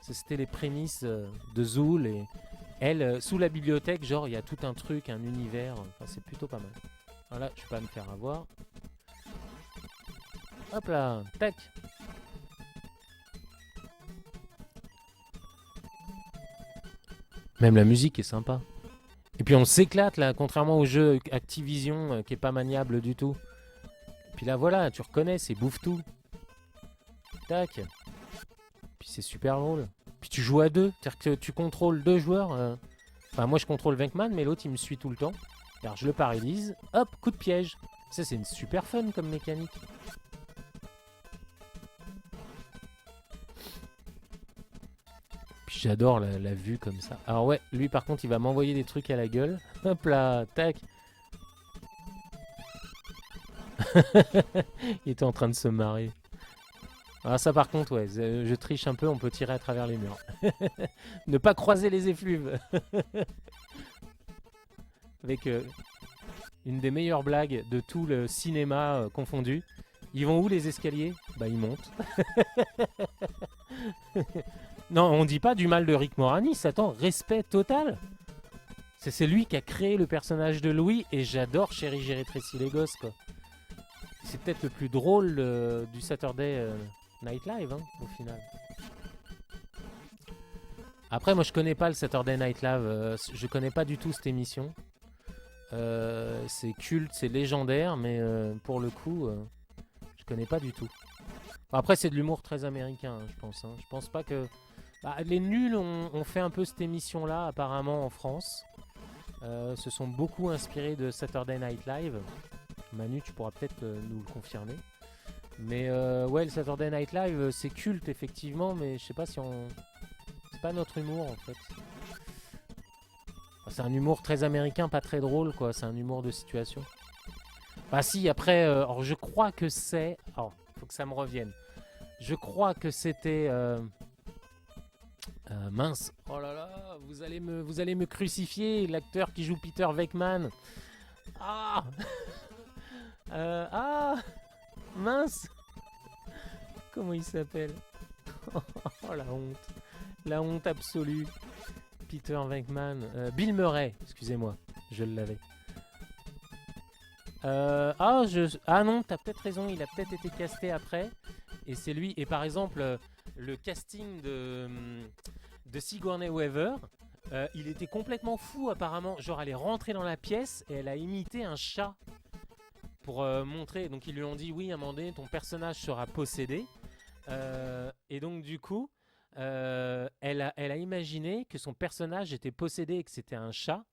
C'était les prémices de Zool et elle, sous la bibliothèque, genre il y a tout un truc, un univers, enfin c'est plutôt pas mal. Voilà, je peux pas me faire avoir. Hop là, tac. Même la musique est sympa. Et puis on s'éclate là, contrairement au jeu Activision qui est pas maniable du tout. Puis là voilà, tu reconnais, c'est bouffe tout. Tac. Puis c'est super drôle. Puis tu joues à deux, c'est-à-dire que tu contrôles deux joueurs. Enfin moi je contrôle Venkman, mais l'autre il me suit tout le temps. Alors je le paralyse, hop, coup de piège. Ça c'est une super fun comme mécanique. J'adore la vue comme ça. Alors ouais, lui par contre il va m'envoyer des trucs à la gueule. Hop là, tac. Il était en train de se marrer. Alors ça par contre, ouais, je triche un peu, on peut tirer à travers les murs. Ne pas croiser les effluves. Avec une des meilleures blagues de tout le cinéma confondu. Ils vont où les escaliers? Bah ils montent. Non, on dit pas du mal de Rick Moranis, attends, respect total. C'est lui qui a créé le personnage de Louis et j'adore Chérie j'ai rétréci les gosses quoi. C'est peut-être le plus drôle du Saturday Night Live hein, au final. Après moi je connais pas le Saturday Night Live, je connais pas du tout cette émission. C'est culte, c'est légendaire mais pour le coup je connais pas du tout. Après c'est de l'humour très américain hein, je pense. Hein. Je pense pas que... Bah, les nuls ont fait un peu cette émission là apparemment en France. Se sont beaucoup inspirés de Saturday Night Live. Manu, tu pourras peut-être nous le confirmer. Mais ouais, le Saturday Night Live, c'est culte effectivement, mais je sais pas si on... C'est pas notre humour en fait. Enfin, c'est un humour très américain, pas très drôle quoi. C'est un humour de situation. Ah si, après, alors je crois que c'est... Alors, faut que ça me revienne. Je crois que c'était... mince, oh là là, vous allez me crucifier, l'acteur qui joue Peter Venkman. Ah, ah, mince. Comment il s'appelle? Oh la honte absolue. Peter Venkman, Bill Murray, excusez-moi, je l'avais. Ah non, t'as peut-être raison, il a peut-être été casté après. Et c'est lui, et par exemple, le casting de Sigourney Weaver, il était complètement fou apparemment. Genre elle est rentrée dans la pièce et elle a imité un chat pour montrer. Donc ils lui ont dit oui, à un moment donné, ton personnage sera possédé. Et donc du coup, elle a imaginé que son personnage était possédé et que c'était un chat.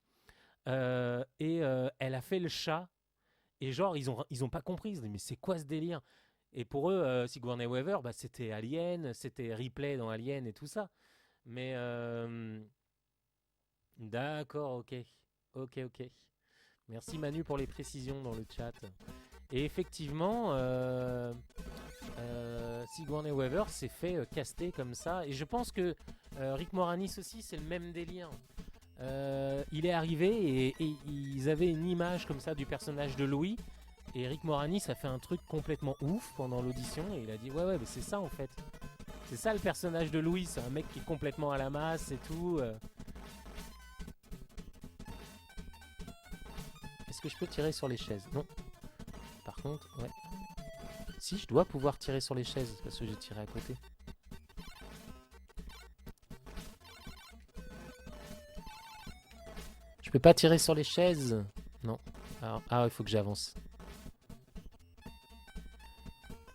Elle a fait le chat. Et genre ils ont pas compris. Ils se disent mais c'est quoi ce délire? Et pour eux, Sigourney Weaver, bah, c'était Alien, c'était Ripley dans Alien et tout ça. Mais d'accord, ok. Ok. Merci Manu pour les précisions dans le chat. Et effectivement, Sigourney Weaver s'est fait caster comme ça. Et je pense que Rick Moranis aussi, c'est le même délire. Il est arrivé et ils avaient une image comme ça du personnage de Louis. Et Rick Moranis a fait un truc complètement ouf pendant l'audition. Et il a dit ouais, mais c'est ça en fait. C'est ça le personnage de Louis. C'est un mec qui est complètement à la masse et tout. Est-ce que je peux tirer sur les chaises? Non. Par contre, ouais. Si, je dois pouvoir tirer sur les chaises parce que j'ai tiré à côté. Je peux pas tirer sur les chaises. Non. Alors, il faut que j'avance.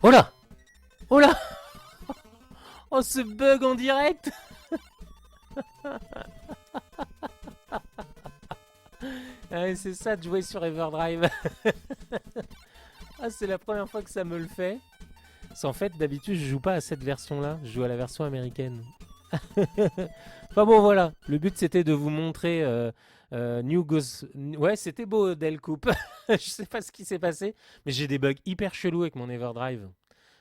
Oh là! Oh là! Oh, ce bug en direct! Ah, c'est ça de jouer sur Everdrive. Ah, c'est la première fois que ça me le fait. En fait, d'habitude, je joue pas à cette version-là. Je joue à la version américaine. Enfin bon, voilà. Le but, c'était de vous montrer New Ghost... Ouais, c'était beau, Delcoupe. Je sais pas ce qui s'est passé, mais j'ai des bugs hyper chelous avec mon Everdrive.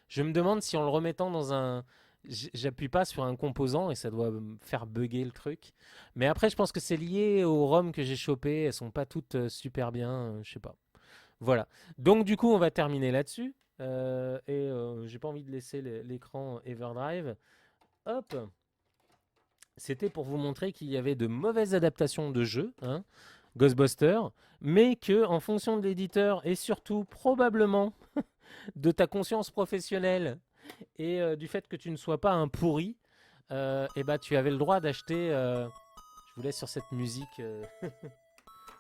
Je me demande si en le remettant dans un... J'appuie pas sur un composant et ça doit me faire bugger le truc. Mais après, je pense que c'est lié aux ROM que j'ai chopées. Elles sont pas toutes super bien, je sais pas. Voilà. Donc du coup, on va terminer là-dessus. J'ai pas envie de laisser l'écran Everdrive. Hop. C'était pour vous montrer qu'il y avait de mauvaises adaptations de jeux, hein, Ghostbusters, mais que en fonction de l'éditeur et surtout probablement de ta conscience professionnelle et du fait que tu ne sois pas un pourri, et bah tu avais le droit d'acheter. Je vous laisse sur cette musique,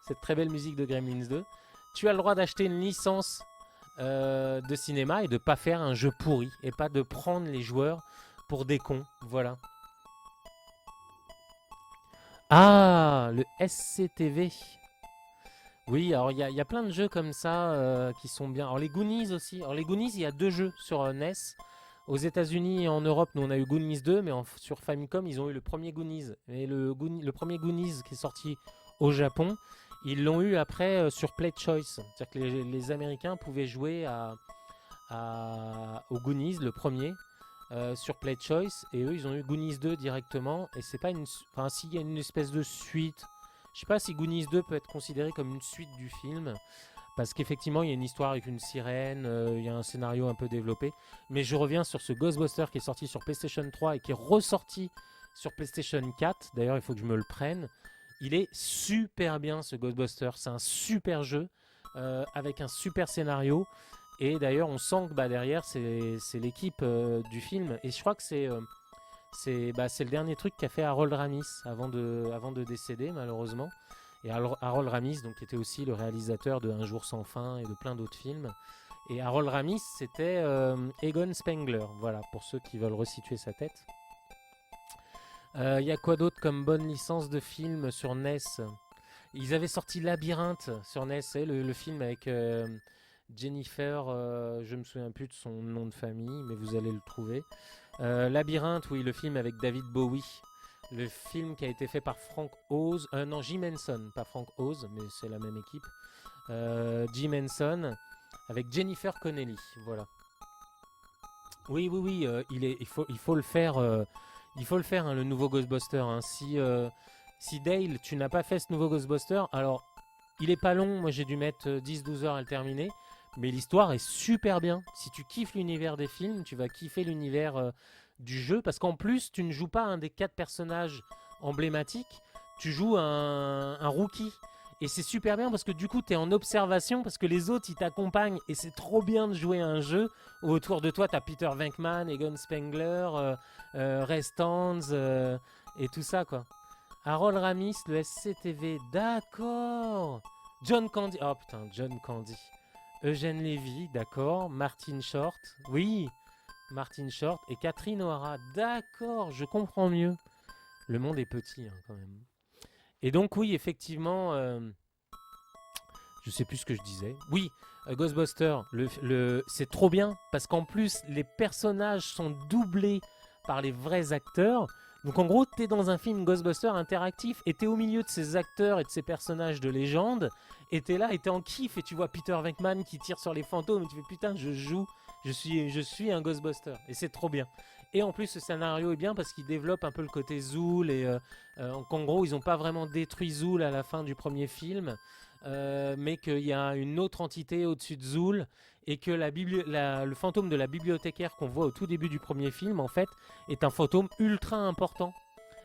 cette très belle musique de Gremlins 2. Tu as le droit d'acheter une licence de cinéma et de pas faire un jeu pourri et pas de prendre les joueurs pour des cons. Voilà. Ah, le SCTV. Oui, alors il y a plein de jeux comme ça qui sont bien. Alors les Goonies aussi. Alors les Goonies, il y a 2 jeux sur NES. Aux États-Unis et en Europe, nous on a eu Goonies 2, mais sur Famicom, ils ont eu le premier Goonies. Et le premier Goonies qui est sorti au Japon, ils l'ont eu après sur Play Choice. C'est-à-dire que les Américains pouvaient jouer aux Goonies, le premier, sur Play Choice, et eux ils ont eu Goonies 2 directement, et c'est pas une... Enfin s'il y a une espèce de suite, je sais pas si Goonies 2 peut être considéré comme une suite du film, parce qu'effectivement il y a une histoire avec une sirène, il y a un scénario un peu développé, mais je reviens sur ce Ghostbuster qui est sorti sur PlayStation 3 et qui est ressorti sur PlayStation 4, d'ailleurs il faut que je me le prenne. Il est super bien ce Ghostbuster, c'est un super jeu avec un super scénario. Et d'ailleurs, on sent que derrière, c'est l'équipe du film. Et je crois que c'est le dernier truc qu'a fait Harold Ramis avant de décéder, malheureusement. Et Harold Ramis, donc, qui était aussi le réalisateur de Un jour sans fin et de plein d'autres films. Et Harold Ramis, c'était Egon Spengler, voilà, pour ceux qui veulent resituer sa tête. Y a quoi d'autre comme bonne licence de film sur NES? Ils avaient sorti Labyrinthe sur NES, le film avec Jennifer, je me souviens plus de son nom de famille, mais vous allez le trouver. Labyrinthe, oui, le film avec David Bowie. Le film qui a été fait par Frank Oz, non, Jim Henson, pas Frank Oz, mais c'est la même équipe. Jim Henson avec Jennifer Connelly, voilà. Oui, oui, oui, il faut le faire. Il faut le faire, hein, le nouveau Ghostbuster. Hein. Si Dale, tu n'as pas fait ce nouveau Ghostbuster, alors il est pas long. Moi, j'ai dû mettre 10-12 heures à le terminer. Mais l'histoire est super bien. Si tu kiffes l'univers des films, tu vas kiffer l'univers du jeu. Parce qu'en plus, tu ne joues pas un des 4 personnages emblématiques. Tu joues un rookie. Et c'est super bien parce que du coup, tu es en observation. Parce que les autres, ils t'accompagnent. Et c'est trop bien de jouer à un jeu où autour de toi, tu as Peter Venkman, Egon Spengler, Ray Stantz et tout ça, quoi. Harold Ramis, le SCTV, d'accord. John Candy, oh putain, John Candy. Eugène Levy, d'accord. Martin Short, oui, Martin Short. Et Catherine O'Hara, d'accord, je comprends mieux. Le monde est petit, hein, quand même. Et donc, oui, effectivement, je sais plus ce que je disais. Oui, Ghostbuster, c'est trop bien parce qu'en plus, les personnages sont doublés par les vrais acteurs. Donc en gros, t'es dans un film Ghostbuster interactif et t'es au milieu de ces acteurs et de ces personnages de légende et t'es là et t'es en kiff et tu vois Peter Venkman qui tire sur les fantômes et tu fais putain, je suis un Ghostbuster et c'est trop bien. Et en plus, ce scénario est bien parce qu'il développe un peu le côté Zool et qu'en gros, ils n'ont pas vraiment détruit Zool à la fin du premier film, mais qu'il y a une autre entité au-dessus de Zool et que le fantôme de la bibliothécaire qu'on voit au tout début du premier film, en fait, est un fantôme ultra important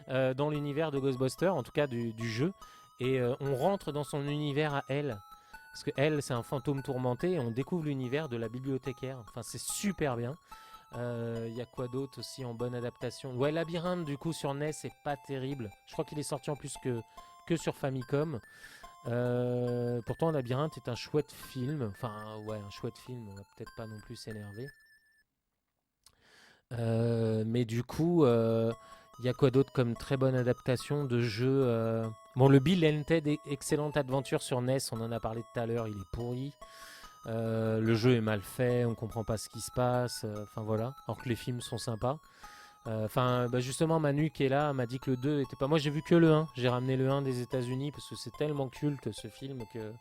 dans l'univers de Ghostbusters, en tout cas du jeu. Et on rentre dans son univers à elle. Parce que elle, c'est un fantôme tourmenté et on découvre l'univers de la bibliothécaire. Enfin, c'est super bien. Y a quoi d'autre aussi en bonne adaptation? Ouais, Labyrinthe, du coup, sur NES, c'est pas terrible. Je crois qu'il est sorti en plus que sur Famicom. Pourtant, Labyrinthe est un chouette film. Enfin, ouais, un chouette film. On va peut-être pas non plus s'énerver. Mais du coup, il y a quoi d'autre comme très bonne adaptation de jeu Bon, le Bill and Ted Excellent Adventure sur NES, on en a parlé tout à l'heure, il est pourri. Le jeu est mal fait, on comprend pas ce qui se passe. Enfin voilà, alors que les films sont sympas. Enfin, justement, Manu qui est là m'a dit que le 2 était pas. Moi, j'ai vu que le 1. J'ai ramené le 1 des États-Unis parce que c'est tellement culte ce film que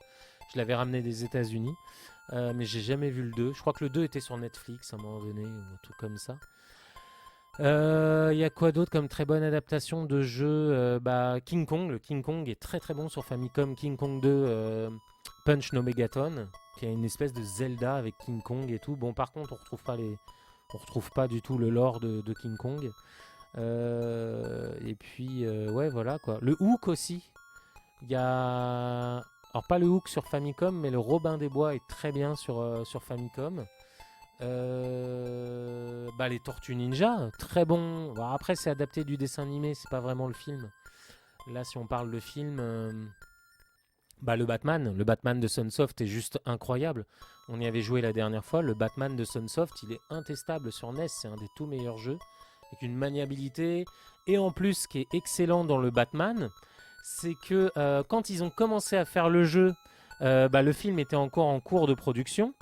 je l'avais ramené des États-Unis. Mais j'ai jamais vu le 2. Je crois que le 2 était sur Netflix à un moment donné ou un truc comme ça. Y a quoi d'autre comme très bonne adaptation de jeu King Kong. Le King Kong est très très bon sur Famicom. King Kong 2 Punch No Megaton, qui a une espèce de Zelda avec King Kong et tout. Bon, par contre, on retrouve pas du tout le lore de King Kong. Et puis, ouais, voilà quoi. Le Hook aussi. Il y a. Alors, pas le Hook sur Famicom, mais le Robin des Bois est très bien sur Famicom. Les Tortues Ninja, très bon. Bon, après, c'est adapté du dessin animé, c'est pas vraiment le film. Là, si on parle de film, le Batman de Sunsoft est juste incroyable. On y avait joué la dernière fois. Le Batman de Sunsoft, il est intestable sur NES, c'est un des tout meilleurs jeux, avec une maniabilité. Et en plus, ce qui est excellent dans le Batman, c'est que quand ils ont commencé à faire le jeu, le film était encore en cours de production.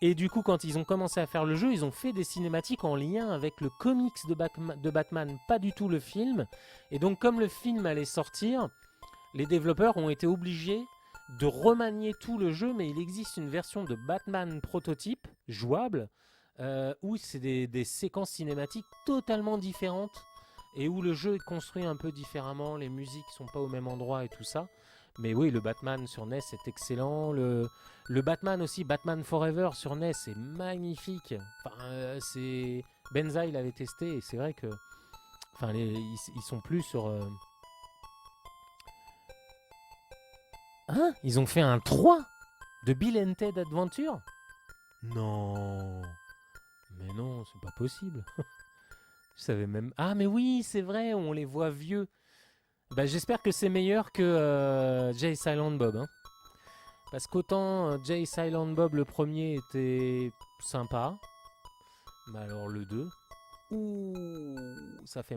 Et du coup, quand ils ont commencé à faire le jeu, ils ont fait des cinématiques en lien avec le comics de Batman, pas du tout le film. Et donc, comme le film allait sortir, les développeurs ont été obligés de remanier tout le jeu, mais il existe une version de Batman prototype, jouable, où c'est des séquences cinématiques totalement différentes et où le jeu est construit un peu différemment, les musiques sont pas au même endroit et tout ça. Mais oui, le Batman sur NES est excellent. Le Batman aussi, Batman Forever sur NES, est magnifique. Enfin, c'est Benza, il avait testé et c'est vrai que, enfin, ils sont plus sur. Hein? Ils ont fait un 3 de Bill and Ted Adventure? Non. Mais non, c'est pas possible. Je savais même. Ah, mais oui, c'est vrai, on les voit vieux. Bah, j'espère que c'est meilleur que Jay Silent Bob. Hein. Parce qu'autant Jay Silent Bob, le premier, était sympa. Mais alors le 2, ouh, ça fait